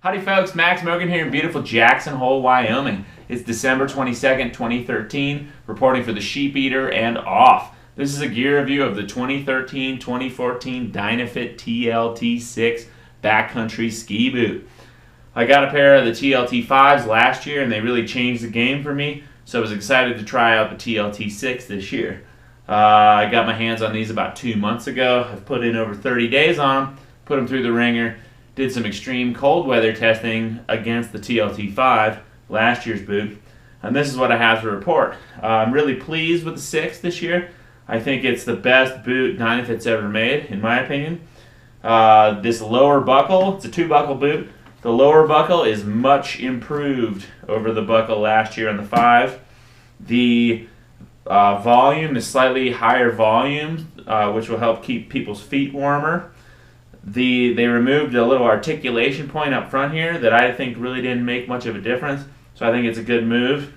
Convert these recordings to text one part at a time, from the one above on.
Howdy folks, Max Mogren here in beautiful Jackson Hole, Wyoming. It's December 22nd, 2013, reporting for the Sheepeater and off. This is a gear review of the 2013-2014 Dynafit TLT 6 Backcountry ski boot. I got a pair of the TLT 5s last year and they really changed the game for me, so I was excited to try out the TLT 6 this year. I got my hands on these about 2 months ago. I've put in over 30 days on them, put them through the ringer. Did some extreme cold weather testing against the TLT 5, last year's boot, and this is what I have to report. I'm really pleased with the 6 this year. I think it's the best boot Dynafit's ever made, in my opinion. This lower buckle, it's a 2-buckle boot. The lower buckle is much improved over the buckle last year on the 5. The volume is slightly higher volume, which will help keep people's feet warmer. They removed a little articulation point up front here that I think really didn't make much of a difference, so I think it's a good move.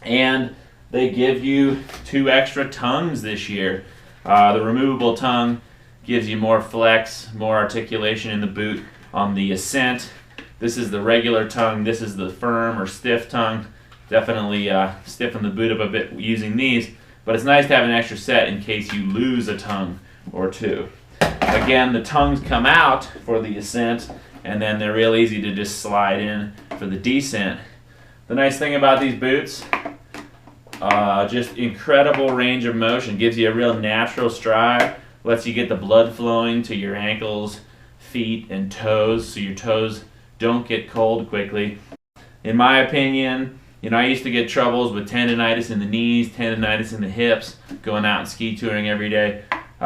And they give you 2 extra tongues this year. The removable tongue gives you more flex, more articulation in the boot on the ascent. This is the regular tongue, this is the firm or stiff tongue. Definitely stiffen the boot up a bit using these, but it's nice to have an extra set in case you lose a tongue or 2. Again, the tongues come out for the ascent, and then they're real easy to just slide in for the descent. The nice thing about these boots, just incredible range of motion. Gives you a real natural stride, lets you get the blood flowing to your ankles, feet, and toes, so your toes don't get cold quickly. In my opinion, I used to get troubles with tendonitis in the knees, tendonitis in the hips, going out and ski touring every day.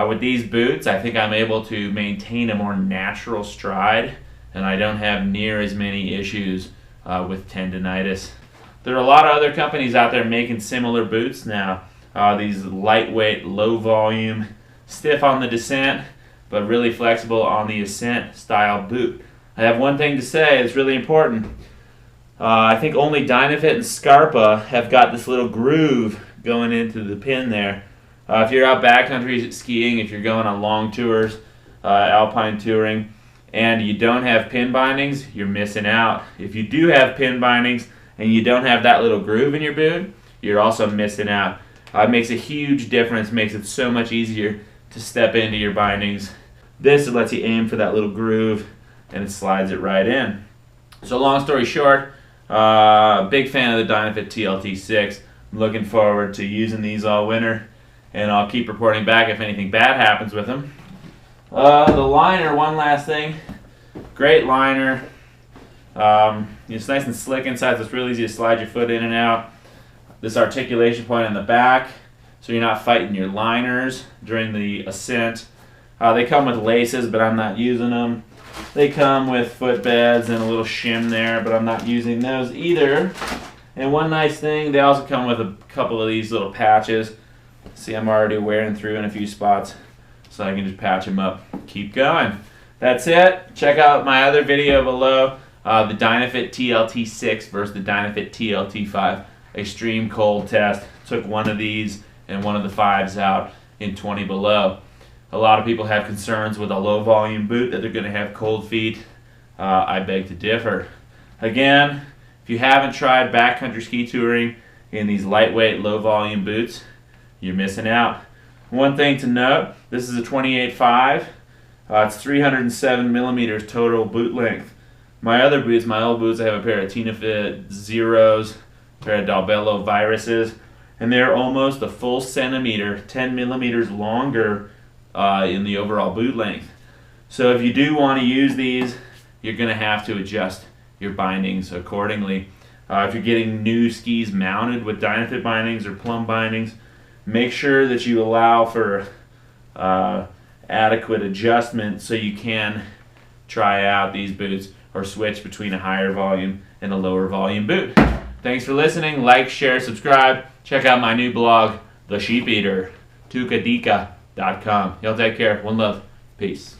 With these boots, I think I'm able to maintain a more natural stride, and I don't have near as many issues with tendonitis. There are a lot of other companies out there making similar boots now. These lightweight, low volume, stiff on the descent, but really flexible on the ascent style boot. I have one thing to say that's really important. I think only Dynafit and Scarpa have got this little groove going into the pin there. If you're out backcountry skiing, if you're going on long tours, alpine touring, and you don't have pin bindings, you're missing out. If you do have pin bindings and you don't have that little groove in your boot, you're also missing out. It makes a huge difference, makes it so much easier to step into your bindings. This lets you aim for that little groove and it slides it right in. So long story short, big fan of the Dynafit TLT 6. I'm looking forward to using these all winter, and I'll keep reporting back if anything bad happens with them. The liner, one last thing. Great liner. It's nice and slick inside, so it's really easy to slide your foot in and out. This articulation point on the back, so you're not fighting your liners during the ascent. They come with laces, but I'm not using them. They come with footbeds and a little shim there, but I'm not using those either. And one nice thing, they also come with a couple of these little patches. See, I'm already wearing through in a few spots, so I can just patch them up. Keep going. That's it. Check out my other video below, the Dynafit TLT 6 versus the Dynafit TLT 5 extreme cold test. Took one of these and one of the 5s out in 20 below. A lot of people have concerns with a low volume boot that they're going to have cold feet. I beg to differ. Again, if you haven't tried backcountry ski touring in these lightweight, low volume boots, you're missing out. One thing to note, this is a 28.5. It's 307 millimeters total boot length. My other boots, my old boots, I have a pair of Dynafit Zeros, a pair of Dalbello Viruses, and they're almost a full centimeter, 10 millimeters longer in the overall boot length. So if you do want to use these, you're going to have to adjust your bindings accordingly. If you're getting new skis mounted with Dynafit bindings or plumb bindings, make sure that you allow for adequate adjustment so you can try out these boots or switch between a higher volume and a lower volume boot. Thanks for listening. Like, share, subscribe. Check out my new blog, The Sheepeater, tukadika.com. Y'all take care. One love. Peace.